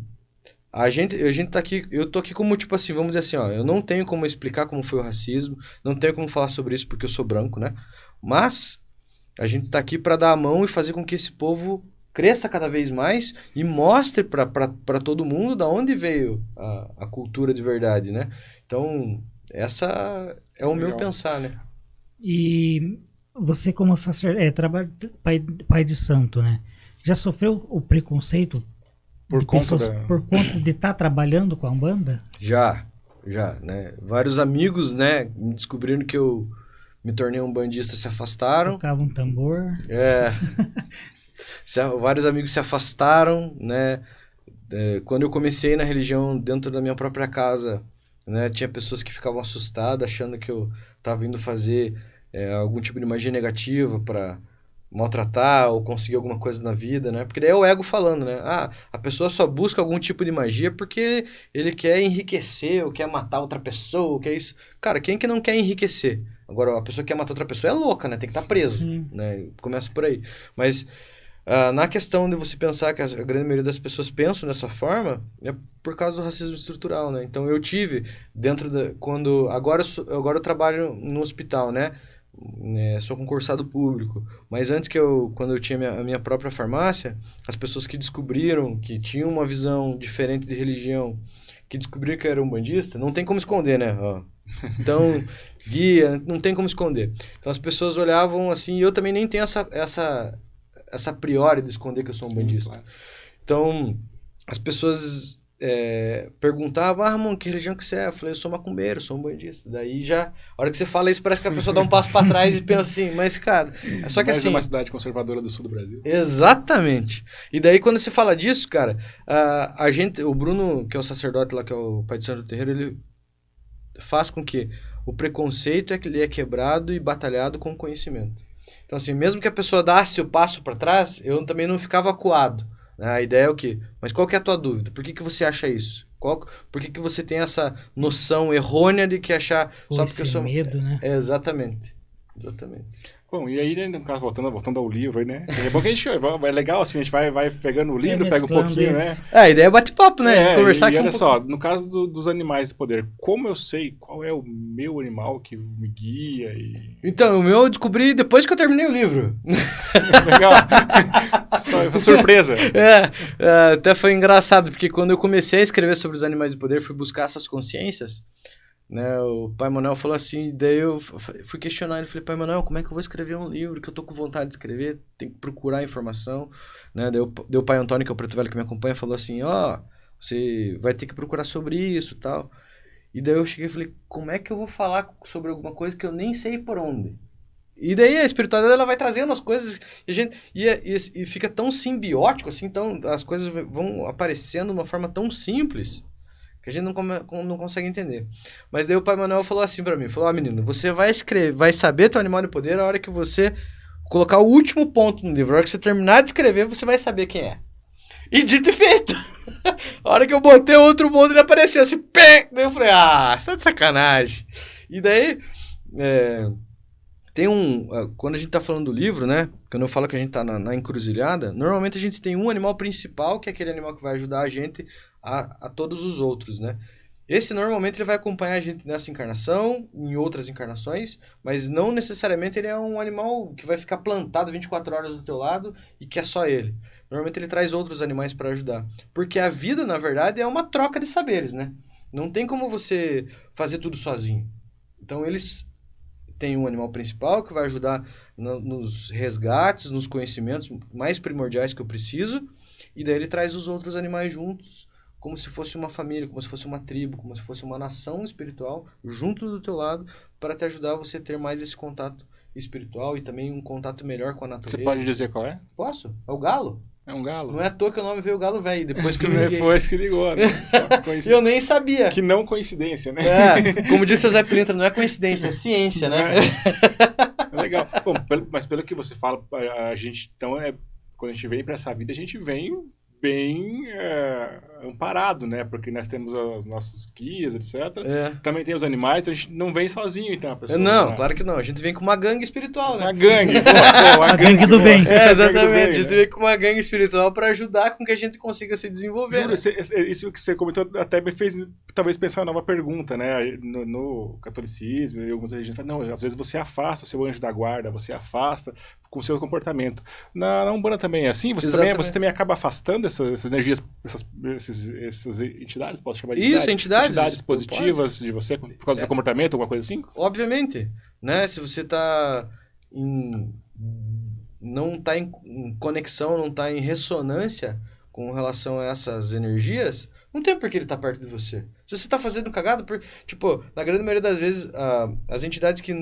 a gente tá aqui, eu tô aqui como, tipo assim, vamos dizer assim, ó, eu não tenho como explicar como foi o racismo, não tenho como falar sobre isso porque eu sou branco, né? Mas a gente tá aqui para dar a mão e fazer com que esse povo cresça cada vez mais e mostre para todo mundo da onde veio a cultura de verdade, né? Então, essa é o meu pensar, né? E você como sacerdote, pai de santo, né? Já sofreu o preconceito por conta de estar trabalhando com a Umbanda? Já, né? Vários amigos, né, descobrindo que eu me tornei um bandista, se afastaram. Tocava um tambor. Vários amigos se afastaram, né? Quando eu comecei na religião dentro da minha própria casa, né, tinha pessoas que ficavam assustadas, achando que eu estava indo fazer algum tipo de magia negativa para maltratar ou conseguir alguma coisa na vida, né? Porque daí é o ego falando, né? A pessoa só busca algum tipo de magia porque ele quer enriquecer, ou quer matar outra pessoa, ou quer isso. Cara, quem que não quer enriquecer? Agora, a pessoa que quer matar outra pessoa é louca, né? Tem que estar preso, né? Começa por aí. Mas na questão de você pensar que a grande maioria das pessoas pensam dessa forma, é por causa do racismo estrutural, né? Então, eu tive agora eu trabalho no hospital, né? Sou concursado público, mas antes quando eu tinha a minha própria farmácia, as pessoas que descobriram que tinham uma visão diferente de religião, que descobriram que eu era um bandista, não tem como esconder, né? Então, guia, não tem como esconder. Então as pessoas olhavam assim, e eu também nem tenho essa priori de esconder que eu sou um bandista. Claro. Então, as pessoas perguntavam, mano, que religião que você é? Eu falei, eu sou macumbeiro, sou um bandista. Daí já, a hora que você fala isso, parece que a pessoa dá um passo para trás e pensa assim, mas cara, é só que assim... é uma cidade conservadora do sul do Brasil. Exatamente. E daí quando você fala disso, cara, o Bruno, que é o sacerdote lá, que é o pai de santo do terreiro, ele faz com que o preconceito ele é quebrado e batalhado com conhecimento. Então, assim, mesmo que a pessoa desse o passo para trás, eu também não ficava acuado. Né? A ideia é o quê? Mas qual que é a tua dúvida? Por que você acha isso? Por que você tem essa noção errônea de que achar... Pô, só porque eu sou... medo, né? Exatamente. Bom, e aí, né, no caso, voltando ao livro aí, né? É bom que é legal, assim, a gente vai pegando o livro, pega um pouquinho, né? A ideia é bate-papo, né? Conversar e olha só, no caso dos animais de poder, como eu sei qual é o meu animal que me guia e... Então, o meu eu descobri depois que eu terminei o livro. Legal. Foi surpresa. Até foi engraçado, porque quando eu comecei a escrever sobre os animais de poder, fui buscar essas consciências, né? O Pai Manuel falou assim, daí eu fui questionar ele, falei, Pai Manuel, como é que eu vou escrever um livro que eu tô com vontade de escrever, tem que procurar informação, né? Daí o Pai Antônio, que é o preto velho que me acompanha, falou assim, você vai ter que procurar sobre isso e tal. E daí eu cheguei e falei, como é que eu vou falar sobre alguma coisa que eu nem sei por onde? E daí a espiritualidade ela vai trazendo as coisas e fica tão simbiótico, assim, então as coisas vão aparecendo de uma forma tão simples que a gente não consegue entender. Mas daí o Pai Manuel falou assim pra mim, falou, menino, você vai saber teu animal de poder a hora que você colocar o último ponto no livro. A hora que você terminar de escrever, você vai saber quem é. E dito e feito. A hora que eu botei outro ponto, ele apareceu assim, pé! Daí eu falei, você tá de sacanagem. E daí, quando a gente tá falando do livro, né, quando eu falo que a gente tá na encruzilhada, normalmente a gente tem um animal principal, que é aquele animal que vai ajudar a gente a todos os outros, né? Esse normalmente ele vai acompanhar a gente nessa encarnação, em outras encarnações, mas não necessariamente ele é um animal que vai ficar plantado 24 horas do teu lado e que é só ele. Normalmente ele traz outros animais para ajudar. Porque a vida, na verdade, é uma troca de saberes, né? Não tem como você fazer tudo sozinho. Então eles têm um animal principal que vai ajudar nos resgates, nos conhecimentos mais primordiais que eu preciso, e daí ele traz os outros animais juntos, como se fosse uma família, como se fosse uma tribo, como se fosse uma nação espiritual junto do teu lado, para te ajudar a você ter mais esse contato espiritual e também um contato melhor com a natureza. Você pode dizer qual é? Posso? É o galo. É um galo? Não é à toa que o nome veio Galo Velho, depois que eu liguei. Depois que ligou, né? Eu nem sabia. Que não coincidência, né? Como disse o Zé Pilintra, não é coincidência, é ciência, né? É legal. Bom, mas pelo que você fala, a gente, então, quando a gente vem para essa vida, a gente vem bem amparado, né? Porque nós temos os nossos guias, etc. Também tem os animais, então a gente não vem sozinho, então, a pessoa. Não, claro que não. A gente vem com uma gangue espiritual, né? Uma gangue. A gangue do bem. Exatamente. A gente vem com uma gangue espiritual para ajudar com que a gente consiga se desenvolver. Júlio, isso que você comentou até me fez, talvez, pensar uma nova pergunta, né? No catolicismo e algumas religiões, não, às vezes você afasta o seu anjo da guarda, você afasta com o seu comportamento. Na Umbanda também é assim? Você também acaba afastando essas energias, essas entidades, posso chamar de entidades? Entidades positivas de você, por causa do seu comportamento, alguma coisa assim? Obviamente, né? Se você não está em conexão, não está em ressonância com relação a essas energias, não tem por que ele estar perto de você. Se você está fazendo cagada, na grande maioria das vezes, as entidades que,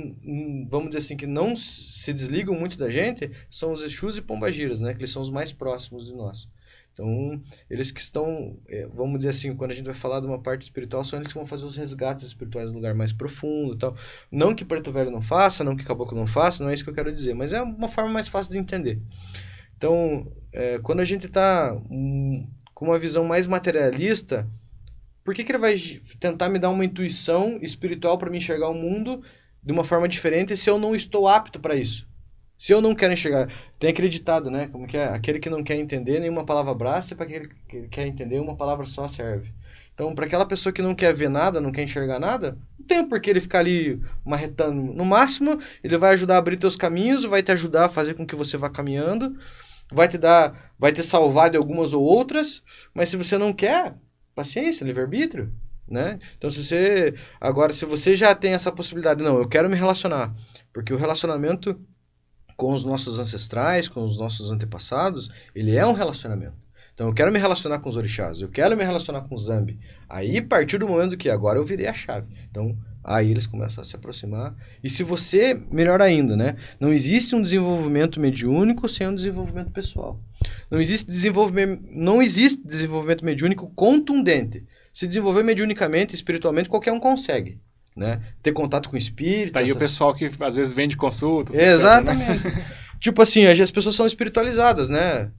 vamos dizer assim, que não se desligam muito da gente, são os Exus e Pombagiras, né? Que eles são os mais próximos de nós. Então, eles que estão, vamos dizer assim, quando a gente vai falar de uma parte espiritual, são eles que vão fazer os resgates espirituais no lugar mais profundo e tal. Não que Preto Velho não faça, não que Caboclo não faça, não é isso que eu quero dizer, mas é uma forma mais fácil de entender. Então, quando a gente está com uma visão mais materialista, por que ele vai tentar me dar uma intuição espiritual para me enxergar o mundo de uma forma diferente se eu não estou apto para isso? Se eu não quero enxergar... Tem acreditado, né? Como que é? Aquele que não quer entender, nenhuma palavra basta, para aquele que quer entender, uma palavra só serve. Então, para aquela pessoa que não quer ver nada, não quer enxergar nada, não tem por que ele ficar ali marretando. No máximo, ele vai ajudar a abrir teus caminhos, vai te ajudar a fazer com que você vá caminhando, vai te salvar de algumas ou outras, mas se você não quer, paciência, livre-arbítrio, né? Então, se você já tem essa possibilidade, não, eu quero me relacionar, porque o relacionamento com os nossos ancestrais, com os nossos antepassados, ele é um relacionamento. Então, eu quero me relacionar com os orixás, eu quero me relacionar com o Zambi. Aí, a partir do momento que agora eu virei a chave. Então, aí eles começam a se aproximar. E se você, melhor ainda, né? Não existe um desenvolvimento mediúnico sem um desenvolvimento pessoal. Não existe desenvolvimento mediúnico contundente. Se desenvolver mediunicamente, espiritualmente, qualquer um consegue. né? Ter contato com o espírito. Tá aí o pessoal que às vezes vende consultas. Exatamente. Né? Tipo assim, as pessoas são espiritualizadas, né?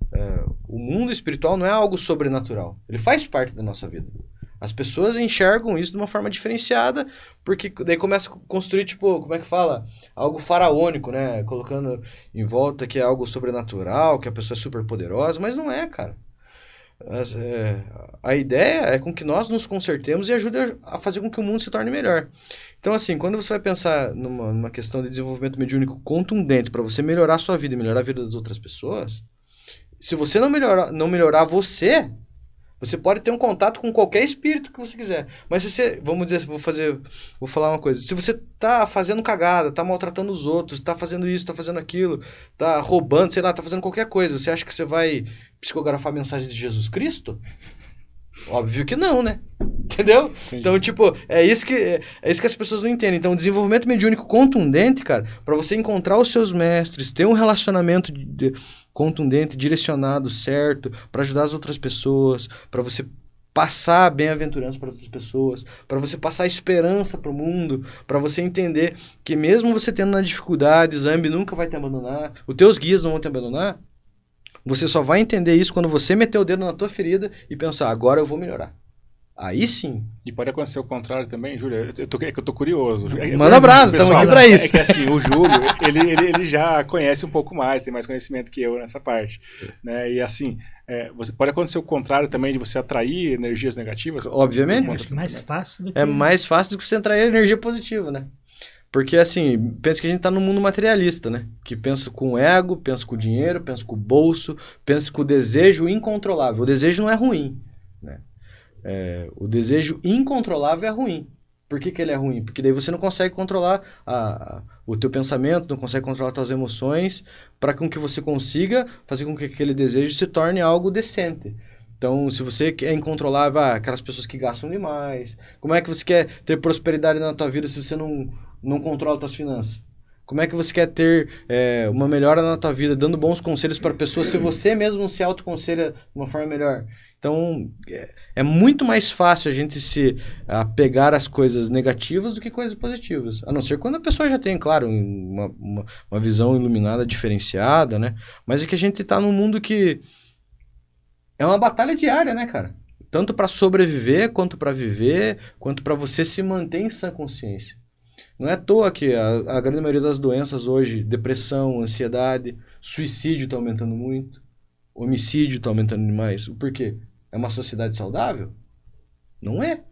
O mundo espiritual não é algo sobrenatural. Ele faz parte da nossa vida. As pessoas enxergam isso de uma forma diferenciada, porque daí começa a construir, tipo, como é que fala? Algo faraônico, né? Colocando em volta que é algo sobrenatural, que a pessoa é super poderosa, mas não é, cara. A ideia é com que nós nos consertemos e ajude a fazer com que o mundo se torne melhor. Então, assim, quando você vai pensar numa questão de desenvolvimento mediúnico contundente para você melhorar a sua vida e melhorar a vida das outras pessoas, se você não melhorar você pode ter um contato com qualquer espírito que você quiser. Mas se você, vamos dizer, vou falar uma coisa. Se você tá fazendo cagada, tá maltratando os outros, tá fazendo isso, tá fazendo aquilo, tá roubando, sei lá, tá fazendo qualquer coisa, você acha que você vai psicografar mensagens de Jesus Cristo? Óbvio que não, né? Entendeu? Sim. Então, tipo, é isso que as pessoas não entendem. Então, o desenvolvimento mediúnico contundente, cara, para você encontrar os seus mestres, ter um relacionamento contundente, direcionado, certo, para ajudar as outras pessoas, para você passar bem-aventurança para outras pessoas, para você passar esperança para o mundo, para você entender que mesmo você tendo na dificuldade, Zambi nunca vai te abandonar, os teus guias não vão te abandonar. Você só vai entender isso quando você meter o dedo na tua ferida e pensar, agora eu vou melhorar. Aí sim. E pode acontecer o contrário também, Júlio. É que eu tô curioso. Manda abraço, estamos aqui pra isso. É que assim, o Júlio, ele já conhece um pouco mais, tem mais conhecimento que eu nessa parte. Né? E assim, pode acontecer o contrário também, de você atrair energias negativas? Obviamente. É mais fácil do que... É mais fácil do que você atrair energia positiva, né? Porque, assim, pensa que a gente tá num mundo materialista, né? Que pensa com o ego, pensa com o dinheiro, pensa com o bolso, pensa com o desejo incontrolável. O desejo não é ruim, né? O desejo incontrolável é ruim. Por que ele é ruim? Porque daí você não consegue controlar o teu pensamento, não consegue controlar as tuas emoções, para com que você consiga fazer com que aquele desejo se torne algo decente. Então, se você é incontrolável, aquelas pessoas que gastam demais, como é que você quer ter prosperidade na tua vida se você não controla as tuas finanças? Como é que você quer ter uma melhora na tua vida, dando bons conselhos para pessoas, se você mesmo não se autoconselha de uma forma melhor? Então, é muito mais fácil a gente se apegar às coisas negativas do que coisas positivas. A não ser quando a pessoa já tem, claro, uma visão iluminada, diferenciada, né? Mas é que a gente está num mundo que é uma batalha diária, né, cara? Tanto para sobreviver, quanto para viver, quanto para você se manter em sã consciência. Não é à toa que a grande maioria das doenças hoje, depressão, ansiedade, suicídio está aumentando muito, homicídio está aumentando demais. Por quê? É uma sociedade saudável? Não é.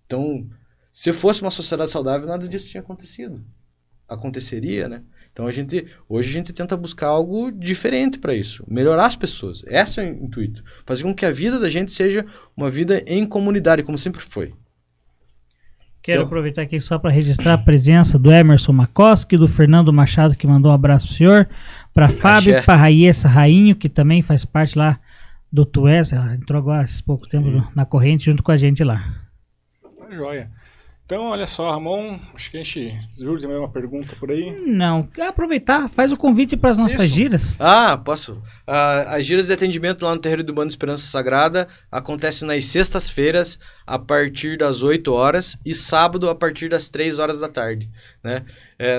Então, se fosse uma sociedade saudável, nada disso tinha acontecido. Aconteceria, né? Então, hoje a gente tenta buscar algo diferente para isso. Melhorar as pessoas. Esse é o intuito. Fazer com que a vida da gente seja uma vida em comunidade, como sempre foi. Quero aproveitar aqui só para registrar a presença do Emerson Makoski, do Fernando Machado, que mandou um abraço pro senhor, para Fábio Parraíessa Rainho, que também faz parte lá do Tués, ela entrou agora há pouco tempo na corrente junto com a gente lá. Tá joia. Então, olha só, Ramon, acho que a gente... Júlio, tem mais uma pergunta por aí? Não, quer aproveitar, faz o convite para as nossas giras. Posso. As giras de atendimento lá no Terreiro do Bando Esperança Sagrada acontecem nas sextas-feiras, a partir das 8 horas, e sábado, a partir das 3 horas da tarde, né?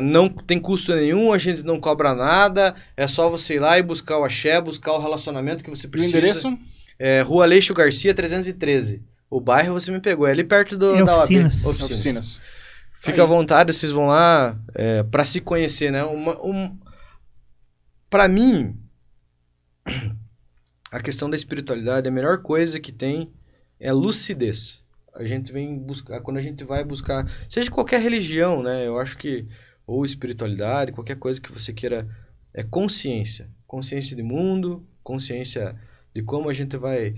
Não tem custo nenhum, a gente não cobra nada, é só você ir lá e buscar o axé, buscar o relacionamento que você precisa. O endereço? Rua Aleixo Garcia, 313. O bairro você me pegou, é ali perto da Oficinas. Fica à vontade, vocês vão lá para se conhecer, né? Para mim, a questão da espiritualidade, a melhor coisa que tem é lucidez. A gente vem buscar, quando a gente vai buscar, seja qualquer religião, né? Eu acho que, ou espiritualidade, qualquer coisa que você queira, é consciência. Consciência de mundo, consciência de como a gente vai...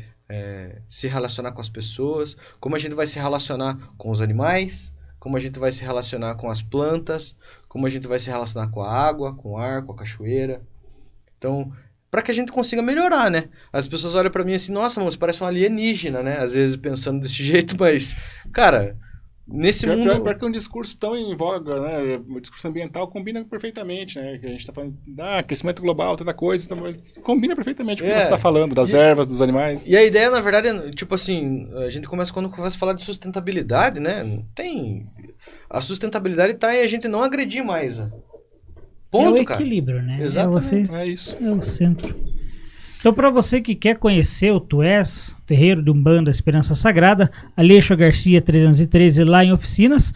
se relacionar com as pessoas, como a gente vai se relacionar com os animais, como a gente vai se relacionar com as plantas, como a gente vai se relacionar com a água, com o ar, com a cachoeira. Então, para que a gente consiga melhorar, né? As pessoas olham para mim assim, nossa, você parece um alienígena, né? Às vezes pensando desse jeito, mas, cara... Nesse mundo... Pior que um discurso tão em voga, né? O discurso ambiental combina perfeitamente, né? Que a gente tá falando, aquecimento global, tanta coisa, combina perfeitamente com o que você tá falando, das ervas, dos animais. E a ideia, na verdade, é, tipo assim, a gente começa quando começa a falar de sustentabilidade, né? Não tem... A sustentabilidade tá em a gente não agredir mais. Ponto, é o cara. equilíbrio, né? Exatamente. É isso. É o centro. Então, para você que quer conhecer o Tués, terreiro de Umbanda Esperança Sagrada, Aleixo Garcia 313, lá em Oficinas.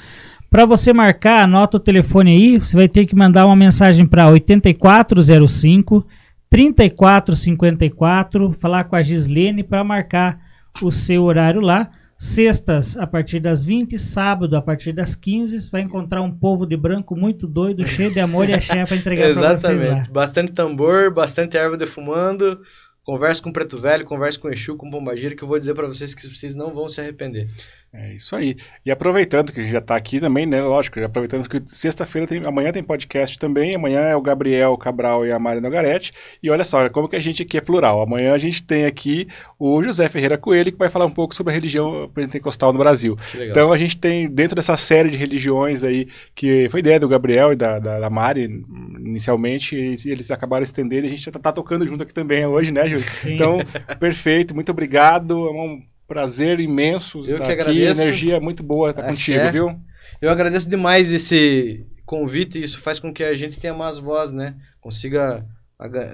Para você marcar, anota o telefone aí, você vai ter que mandar uma mensagem para 8405 3454, falar com a Gislene para marcar o seu horário lá. Sextas, a partir das 20, sábado, a partir das 15, você vai encontrar um povo de branco muito doido, cheio de amor e axé para entregar para vocês lá. Exatamente. Bastante tambor, bastante erva defumando. Converse com o Preto Velho, converse com o Exu, com o Pombagira, que eu vou dizer para vocês que vocês não vão se arrepender. É isso aí. E aproveitando que a gente já tá aqui também, né? Lógico, aproveitando que sexta-feira amanhã tem podcast também. Amanhã é o Gabriel Cabral e a Mari Nogaretti. E olha só, como que a gente aqui é plural. Amanhã a gente tem aqui o José Ferreira Coelho, que vai falar um pouco sobre a religião pentecostal no Brasil. Então a gente tem, dentro dessa série de religiões aí, que foi ideia do Gabriel e da Mari, inicialmente, e eles acabaram estendendo, e a gente tá tocando junto aqui também hoje, né, Júlio? Então, perfeito, muito obrigado. É um prazer imenso estar aqui. Agradeço. Energia muito boa estar contigo, viu? Eu agradeço demais esse convite. Isso faz com que a gente tenha mais voz, né? Consiga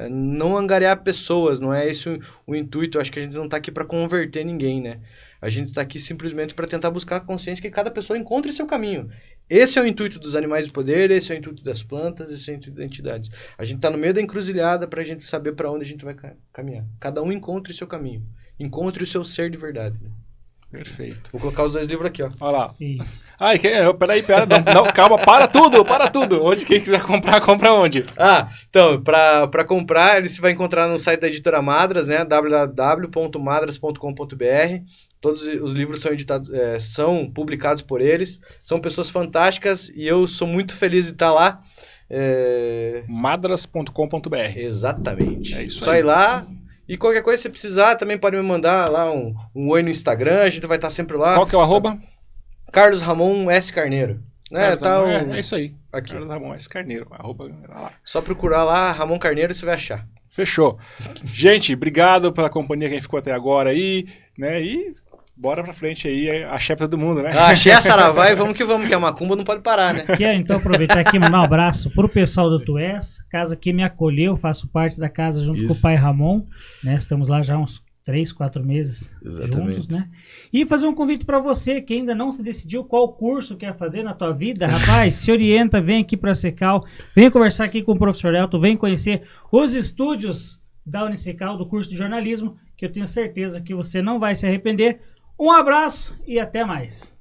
não angariar pessoas. Não é esse o intuito. Eu acho que a gente não está aqui para converter ninguém, né? A gente está aqui simplesmente para tentar buscar a consciência que cada pessoa encontre seu caminho. Esse é o intuito dos animais de poder, esse é o intuito das plantas, esse é o intuito das entidades. A gente está no meio da encruzilhada para a gente saber para onde a gente vai caminhar. Cada um encontre seu caminho. Encontre o seu ser de verdade. Perfeito. Vou colocar os 2 livros aqui, ó. Olha lá. Ai, peraí, não, calma, para tudo. Onde quem quiser comprar, compra onde? Então, para comprar, ele se vai encontrar no site da editora Madras, né? www.madras.com.br. Todos os livros são editados, são publicados por eles. São pessoas fantásticas e eu sou muito feliz de estar lá. Madras.com.br. Exatamente. É isso Só ir lá. E qualquer coisa, se precisar, também pode me mandar lá um oi no Instagram, a gente vai estar sempre lá. Qual que é o arroba? Carlos Ramon S. Carneiro. Né? É isso aí. Aqui. Carlos Ramon S. Carneiro. Arroba lá. Só procurar lá, Ramon Carneiro, você vai achar. Fechou. Gente, obrigado pela companhia que a gente ficou até agora aí, né? E bora pra frente aí, axé pra todo mundo, né? Axé, saravá e vamos, que a macumba não pode parar, né? Quero então aproveitar aqui e mandar um abraço pro pessoal do Tués, casa que me acolheu, faço parte da casa junto com o pai Ramon, né? Estamos lá já há uns 3, 4 meses juntos, né? E fazer um convite para você que ainda não se decidiu qual curso quer fazer na tua vida, rapaz, se orienta, vem aqui para a Secal, vem conversar aqui com o professor Elton, vem conhecer os estúdios da Unisecal, do curso de jornalismo, que eu tenho certeza que você não vai se arrepender. Um abraço e até mais.